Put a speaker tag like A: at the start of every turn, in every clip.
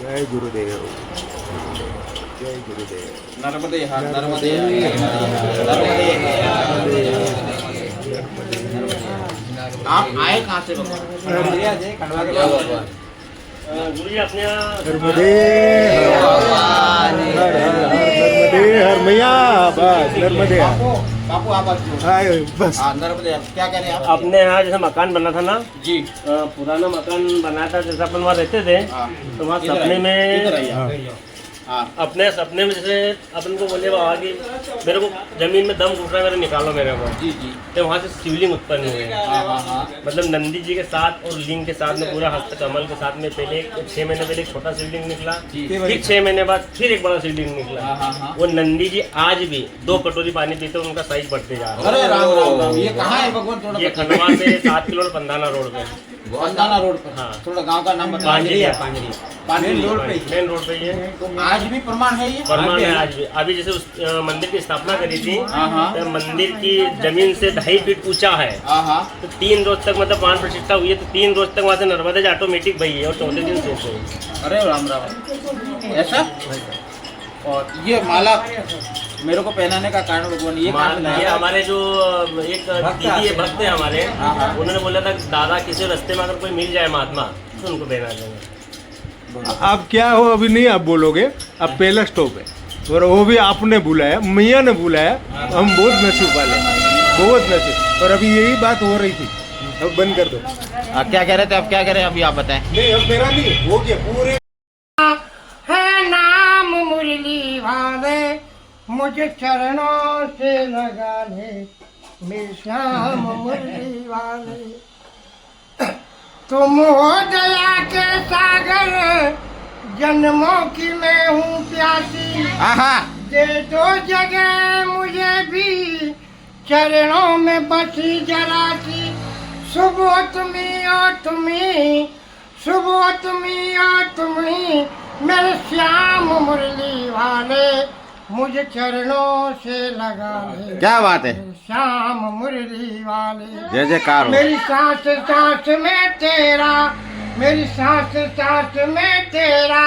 A: जय गुरुदेव, जय गुरुदेव।
B: नर्मदे हर, नर्मदे हर, आप आए कहाँ से भगवान?
C: गुरु जी अपने
A: नर्मदे नर्मदे हर मैया, बस नर्मदे
B: बापू आप
A: बस।
B: नर्मदे हर, क्या कह रहे हैं आप?
C: अपने यहाँ जैसे मकान बना था ना,
B: जी
C: पुराना मकान बनाया था, जैसे अपन वहाँ रहते थे, तो वहाँ सपने में अपने सपने में जैसे अपन को बोले बाबा कि मेरे को जमीन में दम घुट रहा है, मेरे निकालो मेरे को।
B: जी जी।
C: तो वहाँ से शिवलिंग उत्पन्न हुए।
B: हाँ।
C: मतलब नंदी जी के साथ और लिंग के साथ में पूरा हस्त कमल के साथ में पहले 6 महीने पहले एक छोटा शिवलिंग निकला, फिर 6 महीने बाद फिर एक बड़ा शिवलिंग निकला। वो नंदी जी आज भी 2 कटोरी पानी पीते, उनका साइज बढ़ते जा रहा है।
B: अरे राम राम राम, ये कहाँ है भगवान? थोड़ा
C: ये खंडवा से 7 किलो पंधाना रोड पे।
B: पंधाना रोड पर?
C: हाँ।
B: थोड़ा गांव का नाम बताइए। मेन रोड पे ही है। तो आज भी प्रमाण है ये?
C: प्रमाण है आज भी। अभी जैसे उस मंदिर की स्थापना करी थी,
B: हाँ।
C: तो मंदिर की जमीन से 2.5 फीट ऊंचा है।
B: हाँ।
C: तो 3 रोज तक मतलब 5 प्रतिष्ठा हुई है, तो 3 रोज तक वहाँ से नर्मदा जी ऑटोमेटिक बही है और 4थे दिन शेष हुई।
B: अरे राम राम, ऐसा? और ये माला मेरे को पहनाने का कारण भगवान ये कहाँ से लाया?
C: ये हमारे जो एक दीदी है, भक्त है हमारे, उन्होंने बोला था दादा किसी रास्ते में अगर कोई मिल जाए महात्मा तो उनको पहना देंगे।
A: अब क्या हो, अभी नहीं आप बोलोगे, अब पहला स्टॉप है और वो भी आपने बुलाया, मैया ने बुलाया। हम बहुत नसीब वाले, बहुत नसीब। और अभी यही बात हो रही थी, अब बंद कर दो।
B: क्या कह रहे थे? अब क्या कह रहे हैं? अभी आप बताएं।
A: नहीं, अब मेरा नहीं हो गया पूरे।
D: है नाम मुरली वाले, मुझे चरणों से लगा ले, मेरे श्याम मुरली वाले। तुम हो दया के सागर, जन्मों की मैं हूँ प्यासी। दे दो जगह मुझे भी, चरणों में बसी जरा सी। सुबह तुम्ही और तुम्ही, सुबह तुम्ही और तुम्ही, मेरे श्याम मुरली वाले, मुझे चरणों से लगा ले।
B: क्या बात है?
D: श्याम मुरली वाले।
B: जय जयकार हो।
D: मेरी सांस सांस में तेरा, मेरी सांस सांस में तेरा,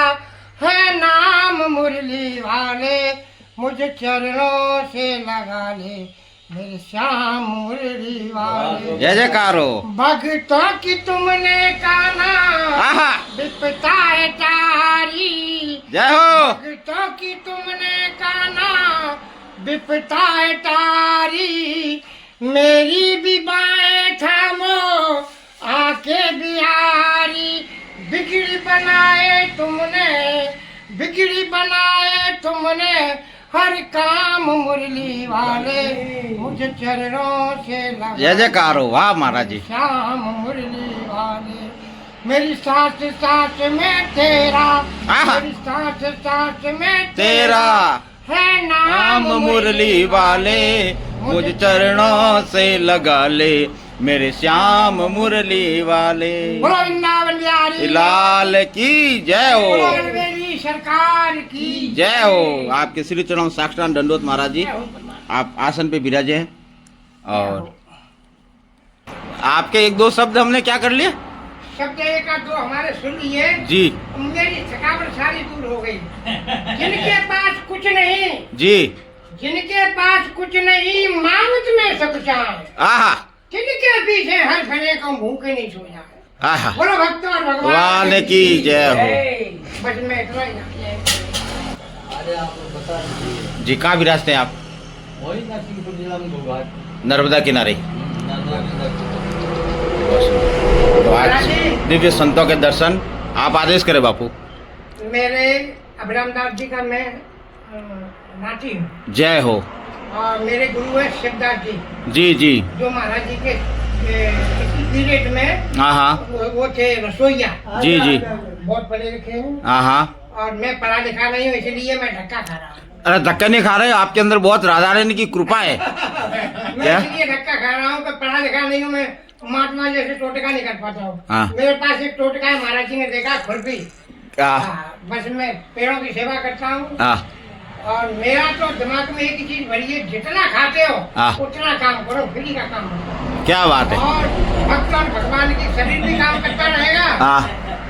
D: है नाम मुरली वाले, मुझे चरणों से लगा ले, मेरे श्याम मुरली वाले।
B: जय जयकार हो।
D: भक्तों की तुमने काना, विपता है तारी।
B: जय हो।
D: भक्तों की तुमने काना, विपता है तारी। मेरी भी बाएं थामो आके बिहारी। बिगड़ी बनाए तुमने, बिगड़ी बनाए तुमने, हर काम मुरली वाले, मुझे चरणों से लगा।
B: जय जयकार हो। वाह महाराज जी।
D: श्याम मुरली वाले, मेरी सांस सांस में तेरा, मेरी सांस सांस में तेरा, है
B: नाम मुरली वाले, मुझ चरणों से लगा ले, मेरे श्याम मुरली वाले।
D: बोलो वृंदावन बिहारी
B: लाल की जय हो।
D: बोलो मेरी सरकार की
B: जय हो। आपके श्री चरणों में साष्टांग दंडोत महाराज जी। आप आसन पे विराजे हैं और आपके 1-2 शब्द हमने क्या कर लिए?
D: शब्द एक का 2 हमारे सुन लिए
B: जी।
D: मेरी थकावट सारी दूर हो गई। जिनके पास कुछ नहीं
B: जी,
D: जिनके पास कुछ नहीं, मांगत में सब चाहे।
B: आहा
D: जिनके पीछे हर फरे को भूखे नहीं सो जाए।
B: आहा।
D: बोलो भक्त और भगवान
B: वाले की जय हो।
D: बस मैं इतना ही
B: जी। कहाँ विराजते हैं आप? नर्मदा किनारे। तो आज दिव्य संतों के दर्शन आप आदेश करें बापू।
D: मेरे अभिराम दास जी का मैं नाती हूँ
B: जय हो।
D: और मेरे गुरु है शिवदास जी।
B: जी जी।
D: जो महाराज जी के पीरियड में
B: हाँ
D: वो थे रसोईया।
B: जी जी।
D: बहुत पढ़े लिखे हूँ
B: हाँ।
D: और मैं पढ़ा लिखा नहीं हूँ, इसलिए मैं धक्का खा रहा हूँ।
B: अरे धक्का नहीं खा रहे, आपके अंदर बहुत राधा रानी की कृपा है।
D: मैं इसलिए धक्का खा रहा हूँ कि पढ़ा लिखा नहीं हूँ, मैं महात्मा जैसे टोटका नहीं कर पाता हूँ। मेरे पास एक टोटका है, महाराज जी ने देखा, खुरपी। बस मैं पेड़ों की सेवा करता हूँ। और मेरा तो दिमाग में एक ही चीज भरी है, जितना खाते हो उतना काम करो, फ्री का काम करो।
B: क्या बात है।
D: और भक्त और भगवान की शरीर भी काम करता रहेगा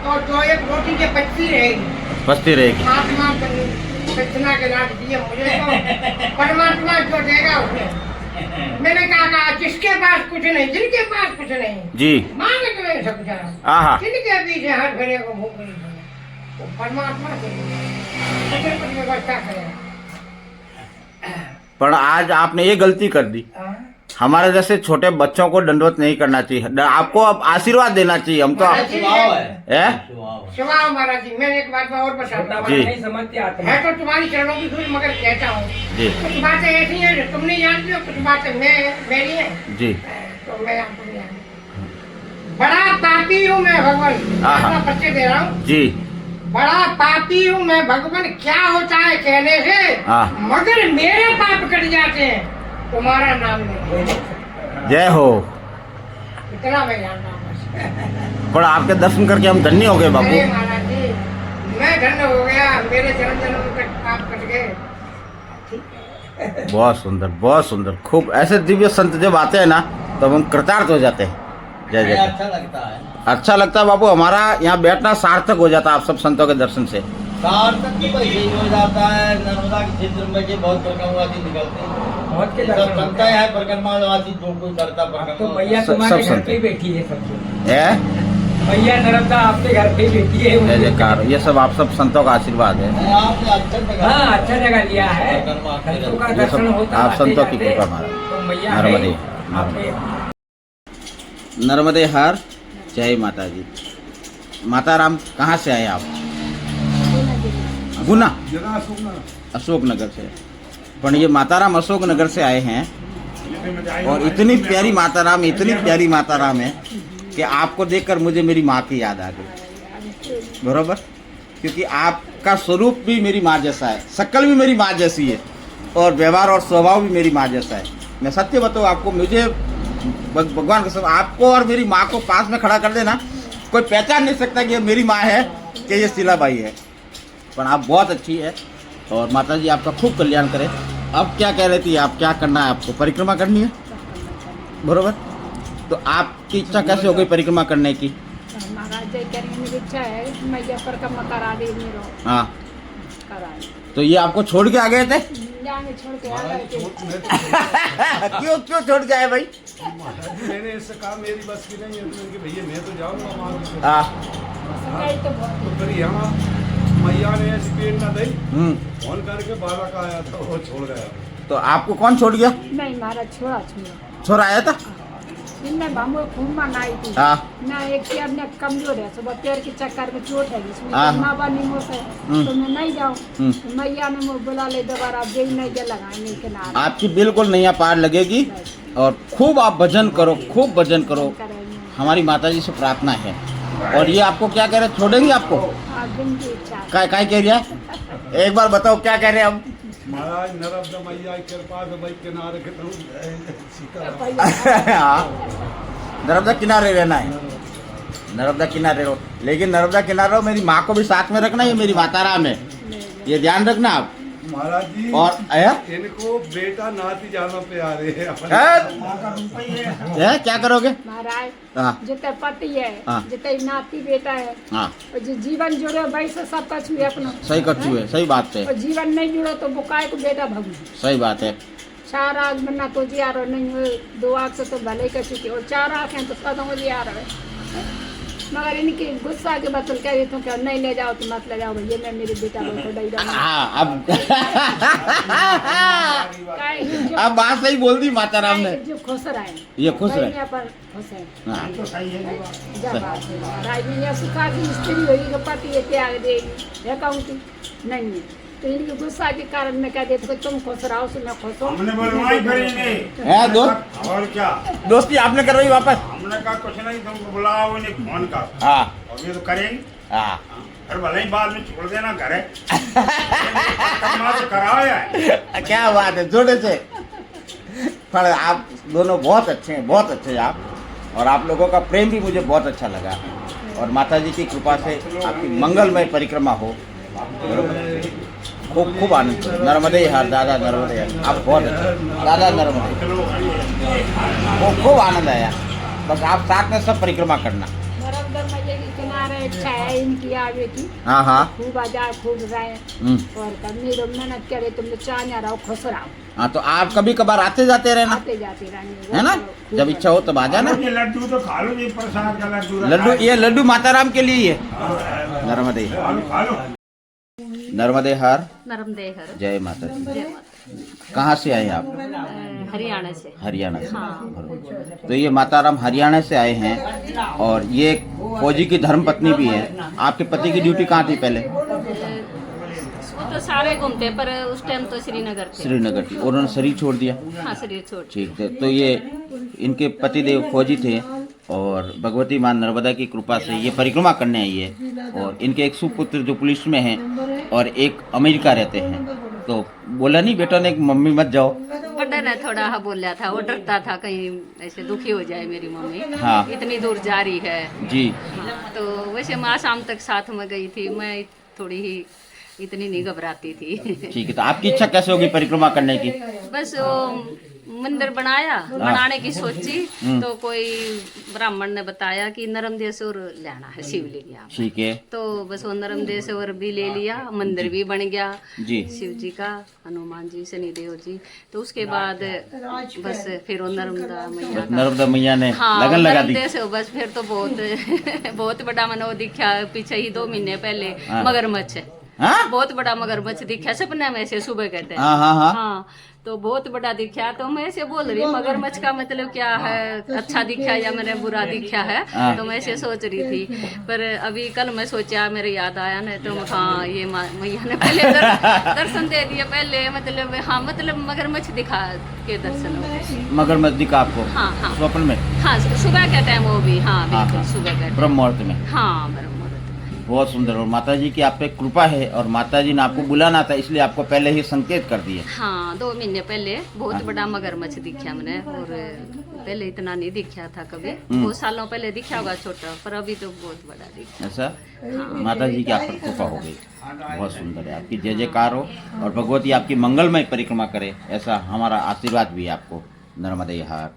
D: और 2 एक रोटी के बचती रहेगी।
B: बसती रहेगी।
D: आत्मा दक्षिणा के लाभ दिए मुझे तो परमात्मा जो देगा उसे। मैंने कहा जिसके पास कुछ नहीं, जिनके पास कुछ नहीं
B: जी
D: मांगे तो नहीं सकता,
B: आहा
D: जिनके पीछे हाथ भरे को भूख नहीं भरे, वो परमात्मा से कुछ व्यवस्था करेगा।
B: पर आज आपने ये गलती कर दी, हमारे जैसे छोटे बच्चों को दंडवत नहीं करना चाहिए, आपको अब आशीर्वाद देना चाहिए। हम तो
D: स्वभाव महाराज जी, मैं एक बात और बताता हूँ
B: जी
D: है तो तुम्हारी चरणों की धूल, मगर कहता हूँ
B: जी
D: कुछ बातें ऐसी हैं जो तुम नहीं जानती हो, कुछ बातें मेरी हैं
B: जी
D: तो मैं आपको नहीं जानती। बड़ा पापी हूँ मैं भगवान,
B: आहा।
D: अपना बच्चे दे रहा हूँ।
B: जी
D: बड़ा पापी हूँ मैं भगवान, क्या होता है कहने से, मगर मेरे पाप कट जाते हैं, तुम्हारा नाम नहीं।
B: जय हो।
D: इतना मैं जानता हूँ बस।
B: पर आपके दर्शन करके हम धन्य हो गए
D: अरे
B: बाबू।
D: महाराज जी, मैं धन्य हो गया, मेरे जन्म जन्म तक पाप कट गए।
B: बहुत सुंदर, बहुत सुंदर, खूब। ऐसे दिव्य संत जब आते हैं ना तो हम कृतार्थ हो जाते हैं। जय जय।
E: अच्छा लगता है,
B: अच्छा लगता है बाबू, हमारा यहाँ बैठना सार्थक हो जाता है आप सब संतों के दर्शन से।
E: सार्थक की भाई यही हो जाता है। नर्मदा के क्षेत्र में के बहुत परिक्रमावासी निकलते हैं,
F: बहुत के
E: सब
F: दर्शन
E: संता है परिक्रमावासी, जो कोई करता
F: तो
E: परिक्रमा।
F: मैया
B: सब
F: तुम्हारे घर
B: संत
F: पे ही बैठी है सबसे।
B: है
F: मैया नर्मदा आपके घर पे ही बैठी है।
B: जय जयकार। ये सब आप सब संतों का आशीर्वाद है।
E: आपने अच्छा जगह,
F: हाँ अच्छा जगह लिया है,
E: परिक्रमा
F: संतों का
B: ये
F: दर्शन
B: सब
F: होता
B: आप
F: आते
B: संतों की
F: जाते,
B: कृपा महाराज।
F: तो मैया है
B: नर्मदे
F: आपके।
B: नर्मदे हर। जय माता जी। माता राम कहाँ से आए आप? गुना अशोक नगर से। पर ये माता राम अशोक नगर से आए हैं और इतनी प्यारी माता राम, इतनी प्यारी माता राम है कि आपको देखकर मुझे मेरी माँ की याद आ गई। बरोबर, क्योंकि आपका स्वरूप भी मेरी माँ जैसा है, शक्ल भी मेरी माँ जैसी है और व्यवहार और स्वभाव भी मेरी माँ जैसा है। मैं सत्य बताऊँ आपको, मुझे भगवान कसम आपको और मेरी माँ को पास में खड़ा कर देना, कोई पहचान नहीं सकता कि ये मेरी माँ है कि ये शीलाबाई है। पर आप बहुत अच्छी है और माता जी आपका खूब कल्याण करें। अब क्या कह रही थी आप, क्या करना है आपको? परिक्रमा करनी है, बरोबर। तो आपकी इच्छा कैसे हो गई परिक्रमा करने की?
G: महाराज जय करेंगे, मेरी इच्छा है मैया परिक्रमा करा दे मेरो।
B: हाँ,
G: करा
B: तो ये आपको छोड़ के आ गए थे?
G: जाने छोड़ के आ गए थे।
B: क्यों क्यों छोड़ के आए भाई?
A: मैंने इससे कहा मेरी बस की नहीं है, तो मैंने कहा, भैया मैं तो जाऊंगा वहाँ से।
B: हाँ,
G: सगाई तो बहुत
A: तो फिर यहाँ मैया ने स्पीड ना दी, फोन करके बाबा का आया था, वो छोड़ गया।
B: तो आपको कौन छोड़ गया?
G: नहीं महाराज छोड़ा
B: छोरा आया था?
G: इनमें भामो खून मांग आई थी
B: हाँ।
G: ना, एक पैर ने कमजोर है, सुबह पैर के चक्कर में चोट है, इसमें
B: हाँ।
G: माँ बाप नहीं मोस है तो मैं नहीं जाऊँ। तो मैया ने मुझे बुला ले दोबारा, दे नहीं दे लगाएंगे किनारे
B: आपकी बिल्कुल नैया पार लगेगी और खूब आप भजन करो, खूब भजन करो।
G: करेंगे।
B: हमारी माता जी से प्रार्थना है। और ये आपको क्या कह रहे हैं, छोड़ेंगे आपको?
G: दिन की इच्छा है।
B: काय कह रहा है? एक बार बताओ क्या कह रहे हैं अब?
A: महाराज नर्मदा मैया की कृपा से भाई किनारे के
B: नर्मदा किनारे रहना है, नर्मदा किनारे रहो। लेकिन नर्मदा किनारे रहो, मेरी माँ को भी साथ में रखना, ये मेरी माता राम है, ये ध्यान रखना आप।
A: महाराज जी
B: और
A: इनको बेटा नाती जाना पे आ रहे हैं।
B: क्या करोगे?
G: महाराज
B: हाँ
G: जितने पति है,
B: हाँ।
G: जितने नाती बेटा है,
B: हाँ,
G: और जो जीवन जुड़े भाई से सब कछु है अपना।
B: सही कछु है, सही बात है,
G: और जीवन नहीं जुड़ो तो बुकाय को बेटा भगू।
B: सही बात है।
G: चार आग बनना तो जी आ रहा नहीं हो, दो आग से तो भले कर चुके, और चार आँख हैं तो कदम जी आ रहा है। मगर इनकी गुस्सा के बतल कह रही हूँ, क्या नहीं ले जाओ तो मत ले जाओ भैया, मैं मेरे बेटा को डई जाऊँ।
B: हाँ, अब बात सही बोल दी माता राम ने।
G: जो खुश रहे,
B: ये खुश रहे।
G: बहनियाँ पर खुश है।
B: हाँ।
G: जब बात है राज में यह सुखा की स्त्री होगी, पति ये त्याग देगी, यह कहूँ कि नहीं है। तो इनके गुस्सा के कारण मैं कह देती हूँ तुम खुश रहो, सो मैं खुश हूँ।
H: हमने बुलवाई करेंगे
B: है दोस्त,
H: और क्या,
B: दोस्ती आपने करवाई वापस?
H: हमने कहा कुछ नहीं, तुमको बुलाओ उन्हें फोन का,
B: हाँ
H: और ये तो करेंगे।
B: हाँ।
H: फिर भले ही बाद में छोड़ देना घर है। तो कराओ यार।
B: क्या बात है, जोड़े से। पर आप दोनों बहुत अच्छे हैं, बहुत अच्छे हैं आप, और आप लोगों का प्रेम भी मुझे बहुत अच्छा लगा। और माता जी की कृपा से आपकी मंगलमय परिक्रमा हो। खूब खूब आनंद। नर्मदे हर दादा, नर्मदे हर। आप बहुत अच्छे दादा, नर्मदे। खूब खूब आनंद आया। बस आप साथ में सब परिक्रमा करना।
G: नर्मदा मैया के किनारे हमारा इच्छा है इनकी आगे की,
B: हाँ हाँ
G: खूब आजाद खूब रहे और करनी तो मेहनत करे, तुम तो चाह रहो खुश रहो,
B: हाँ। तो आप कभी कभार आते जाते रहना,
G: आते जाते रहने
B: है ना, जब इच्छा हो तब आ जाना।
H: ये लड्डू तो खा लो, ये प्रसाद का लड्डू
B: लड्डू, ये लड्डू माता राम के लिए ही है। नर्मदे
H: खा लो खा लो।
B: नर्मदे हर,
I: नर्मदे हर।
B: जय माता दी।
I: जय माता।
B: कहाँ से आए आप?
I: हरियाणा से।
B: हरियाणा से।
I: हाँ।
B: बरोबर। तो ये माता राम हरियाणा से आए हैं और ये फौजी की धर्म पत्नी भी है। आपके पति की ड्यूटी कहाँ थी पहले?
I: वो तो सारे घूमते पर उस टाइम तो श्रीनगर थे।
B: श्रीनगर थी, उन्होंने शरीर छोड़ दिया।
I: हाँ, शरीर छोड़।
B: ठीक है। तो ये इनके पतिदेव फौजी थे और भगवती मां नर्मदा की कृपा से ये परिक्रमा करने आई है। और इनके एक सुपुत्र जो पुलिस में हैं और एक अमेरिका रहते हैं। तो बोला नहीं बेटा ने कि मम्मी मत जाओ?
I: बड़ा ने थोड़ा हाँ बोला था, वो डरता था कहीं ऐसे दुखी हो जाए मेरी मम्मी।
B: हाँ।
I: इतनी दूर जा रही है
B: जी।
I: तो वैसे मैं शाम तक साथ में गई थी, मैं थोड़ी ही इतनी नहीं घबराती थी।
B: ठीक है। तो आपकी इच्छा कैसे होगी परिक्रमा करने की?
I: बस वो मंदिर बनाने की सोची तो कोई ब्राह्मण ने बताया कि नर्मदेश्वर लेना है शिवलिंग यहाँ।
B: ठीक है।
I: तो बस वो नर्मदेश्वर भी ले लिया, मंदिर भी बन गया
B: जी।
I: शिव जी का, हनुमान जी, शनिदेव जी। तो उसके बाद बस फिर वो नर्मदा मैया का-
B: नर्मदा मैया ने
I: हाँ,
B: लगन लगा दी।
I: नर्मदेश्वर बस फिर तो बहुत बहुत बड़ा मनो दिखा पीछे ही 2 महीने पहले
B: हाँ।
I: मगरमच्छ,
B: हाँ
I: बहुत बड़ा मगरमच्छ दिखा सपने में से, सुबह कहते हैं।
B: हाँ हाँ हाँ।
I: हाँ, तो बहुत बड़ा दिखा। तो मैं ऐसे बोल रही मगरमच्छ का मतलब क्या है, अच्छा दिखा या मैंने बुरा दिखा है,
B: हाँ।
I: तो मैं ऐसे सोच रही थी। पर अभी कल मैं सोचा, मेरे याद आया ना, तो हाँ ये मैया ने पहले दर्शन दे दिए पहले, मतलब हाँ मतलब मगरमच्छ दिखा के दर्शन हो गए।
B: मगरमच्छ दिखा आपको?
I: हाँ हाँ
B: स्वप्न में?
I: हाँ, सुबह का टाइम वो भी, हाँ
B: हाँ,
I: बिल्कुल
B: हाँ।
I: सुबह का टाइम।
B: ब्रह्म मुहूर्त में?
I: हाँ ब्रह्म।
B: बहुत सुंदर। और माता जी की आप पे कृपा है और माता जी ने आपको बुलाना था इसलिए आपको पहले ही संकेत कर दिए।
I: हाँ, 2 महीने पहले बहुत बड़ा मगरमच्छ दिखा मैंने, और पहले इतना नहीं दिखा था कभी, बहुत सालों पहले दिखा होगा छोटा, पर अभी तो बहुत बड़ा दिखा।
B: ऐसा? माता जी की आप पर कृपा हो गई। बहुत सुंदर है। आपकी जय जयकार हो और भगवती आपकी मंगलमय परिक्रमा करे, ऐसा हमारा आशीर्वाद भी है आपको। नर्मदे हार।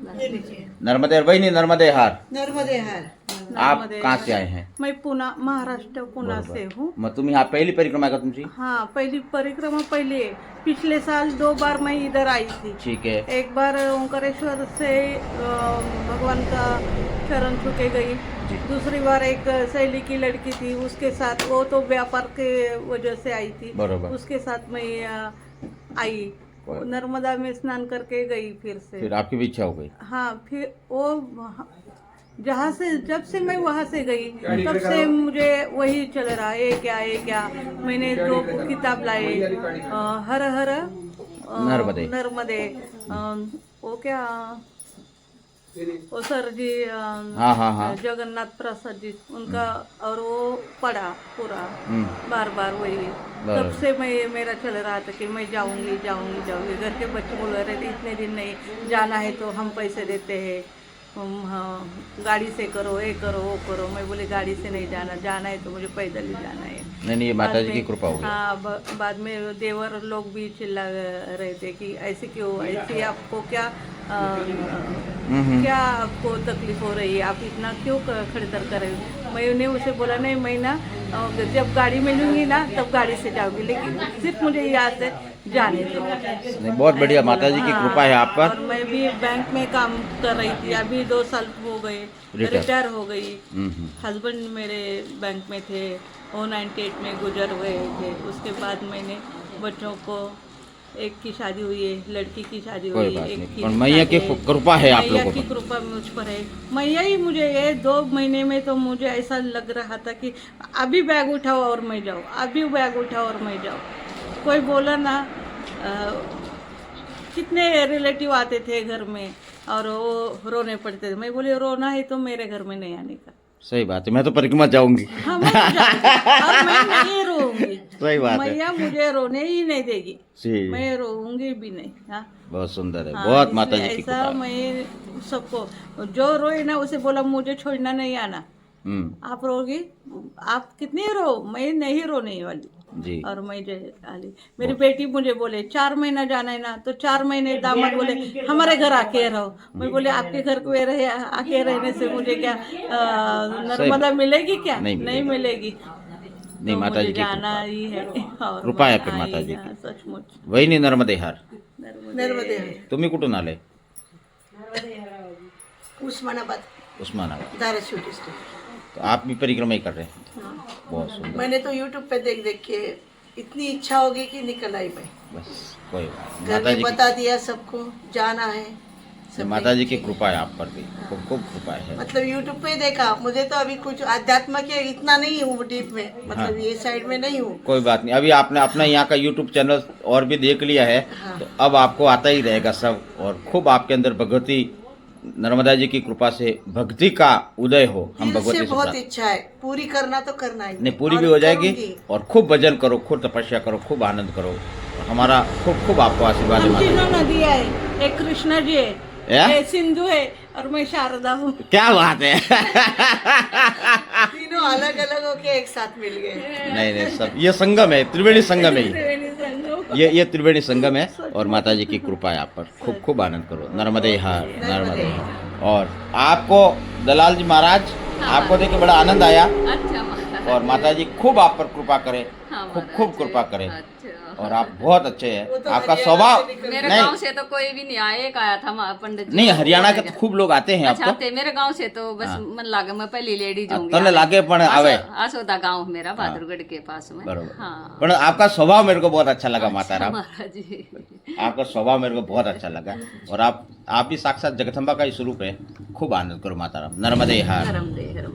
B: नर्मदे वही नहीं, नर्मदे हार।
J: नर्मदे हार।
B: आप कहाँ से आए हैं?
J: मैं पुणे, महाराष्ट्र पुणे से हूँ।
B: मग तुम्ही हा पहिली परिक्रमा का तुमची?
J: हाँ, पहली परिक्रमा पहले पिछले साल 2 बार मैं इधर आई थी।
B: ठीक है।
J: एक बार ओंकारेश्वर से भगवान का चरण छू के गई। दूसरी बार एक सहेली की लड़की थी, उसके साथ, वो तो व्यापार के वजह से आई थी,
B: बरोबर।
J: उसके साथ मैं आई, नर्मदा में स्नान करके गई फिर से।
B: फिर आपकी भी इच्छा हो गई?
J: हाँ, फिर वो जहाँ से, जब से मैं वहाँ से गई तब से मुझे वही चल रहा है, ये क्या। मैंने 2 किताब लाए, हर हर
B: नर्मदे।
J: नर्मदे, वो क्या, वो सर जी,
B: हाँ हाँ हाँ।
J: जगन्नाथ प्रसाद जी, उनका, और वो पढ़ा पूरा बार बार वही।
B: बराबर।
J: तब से मैं, मेरा चल रहा था कि मैं जाऊंगी। घर के बच्चे बोल रहे थे इतने दिन नहीं जाना है तो हम पैसे देते हैं, हाँ, गाड़ी से करो, ये करो, वो करो। मैं बोली गाड़ी से नहीं जाना है तो मुझे पैदल ही जाना है।
B: नहीं, ये माता जी की कृपा हो गई।
J: हाँ, बाद में देवर लोग भी चिल्ला रहे थे कि ऐसे क्यों, ऐसे आपको क्या क्या आपको तकलीफ हो रही है, आप इतना क्यों खड़तर कर रहे हो। मैंने उसे बोला नहीं, मैं ना जब गाड़ी मिलूंगी ना तब गाड़ी से जाऊंगी, लेकिन सिर्फ मुझे यहाँ से जाने दो।
B: नहीं, बहुत बढ़िया, माता जी की कृपा है आप पर।
J: और मैं भी बैंक में काम कर रही थी, अभी 2 साल हो गए रिटायर हो गई। हस्बैंड मेरे बैंक में थे, वो 98 में गुजर गए थे। उसके बाद मैंने बच्चों को, एक की शादी हुई है, लड़की की शादी हुई है, एक की
B: पर मैया की कृपा है आप लोगों
J: मैया की
B: पर।
J: कृपा मुझ पर है। मैया ही मुझे, ये 2 महीने में तो मुझे ऐसा लग रहा था कि अभी बैग उठाओ और मैं जाऊँ, अभी बैग उठाओ और मैं जाऊँ। कोई बोला ना, कितने रिलेटिव आते थे घर में और वो रोने पड़ते थे। मैं बोली रोना है तो मेरे घर में नहीं आने का।
B: सही बात है, मैं तो परिक्रमा जाऊंगी।
J: हाँ, मैं जाऊंगी और मैं नहीं रोऊंगी।
B: सही बात है।
J: मैया मुझे रोने ही नहीं देगी,
B: जी।
J: मैं रोऊंगी भी नहीं। हाँ,
B: बहुत सुंदर है।
J: हाँ,
B: बहुत माता जी
J: इसलिए
B: की
J: ऐसा
B: कृपा है।
J: मैं सबको, जो रोए ना उसे बोला मुझे छोड़ना नहीं आना। आप रोगी, आप कितनी रो, मैं नहीं रोने वाली।
B: जी।
J: और मैं जय आली। मेरी बेटी मुझे बोले 4 महीना जाना है ना, तो 4 महीने दामाद बोले हमारे घर आके रहो। मैं बोले आपके घर को आके रहने से मुझे क्या नर्मदा मिलेगी क्या? नहीं मिलेगी।
B: नहीं,
J: तो
B: माता जी
J: मुझे
B: की
J: जाना ही है और
B: कृपा आहे
J: मैं
B: माता
J: आई,
B: जी
J: हाँ, सचमुच
B: वहिनी नर्मदे हार
J: नर्मदे
B: तुम्ही कुठून आले?
D: उस्मानाबाद
B: उस्मानाबाद।
D: धाराशिव डिस्ट्रिक्ट।
B: तो आप भी परिक्रमा ही कर रहे हैं? बहुत सुंदर।
D: मैंने तो यूट्यूब पे देख देख के इतनी इच्छा होगी कि निकल आई मैं।
B: बस कोई बात नहीं।
D: घर
B: माता
D: में
B: जी
D: बता दिया सबको जाना है।
B: की माता जी की कृपा है आप पर भी, खूब खूब कृपा है।
D: मतलब यूट्यूब पे देखा, मुझे तो अभी कुछ अध्यात्म के इतना नहीं हूँ डीप में, मतलब
B: हाँ।
D: ये साइड में नहीं हूँ।
B: कोई बात नहीं, अभी आपने अपना यहाँ का यूट्यूब चैनल और भी देख लिया है,
D: हाँ।
B: तो अब आपको आता ही रहेगा सब। और खूब आपके अंदर भगवती नर्मदा जी की कृपा से भक्ति का उदय हो। हम
D: दिल
B: भगवती
D: से
B: से
D: बहुत
B: प्रार्थना-
D: इच्छा है, पूरी करना तो करना ही।
B: नहीं, पूरी
D: और
B: भी हो जाएगी।
D: करूंगी।
B: और खूब भजन करो, खूब तपस्या करो, खूब आनंद करो। और हमारा खूब खूब आपको आशीर्वाद है
J: हम
B: माता जी।
J: तीनों नदी है, एक कृष्णा जी है,
B: या?
J: एक सिंधु है और मैं शारदा हूँ।
B: क्या बात है।
D: तीनों अलग अलग होके एक साथ मिल गए।
B: नहीं नहीं, सब ये संगम है, त्रिवेणी संगम है ये त्रिवेणी संगम है। और माता जी की कृपा है आप पर। खूब खूब आनंद करो। नर्मदे हार, नर्मदे हार। और आपको दलाल जी महाराज, आपको देख के बड़ा आनंद आया।
I: अच्छा महाराज।
B: और माता जी खूब आप पर कृपा करे,
I: हाँ,
B: खूब
I: महाराज
B: खूब
I: जी।
B: कृपा करे।
I: अच्छा।
B: और आप बहुत अच्छे
D: वो
B: हैं।
D: तो
B: आपका
D: हरियाणा
B: स्वभाव
D: से निकल-
I: मेरे
B: नहीं
I: गांव से तो कोई भी नहीं आया, एक आया था पंडित जी।
B: नहीं,
I: वो
B: हरियाणा के
I: आया।
B: तो खूब लोग आते हैं।
I: अच्छा
B: अब
I: आते मेरे गांव से तो बस
B: हाँ।
I: मन लागे मैं पहली लेडीज
B: तो
I: होंगी।
B: तने लागे पण आवे
I: आसोदा गांव मेरा बहादुरगढ़ के पास में।
B: बरोबर।
I: हाँ
B: पण आपका स्वभाव मेरे को बहुत अच्छा लगा माता राम।
I: महाराज जी।
B: आपका स्वभाव मेरे को बहुत अच्छा लगा। और आप भी साक्षात जगदम्बा का ही स्वरूप है। खूब आनंद करो माता राम। नर्मदे हार।
I: धर्म दे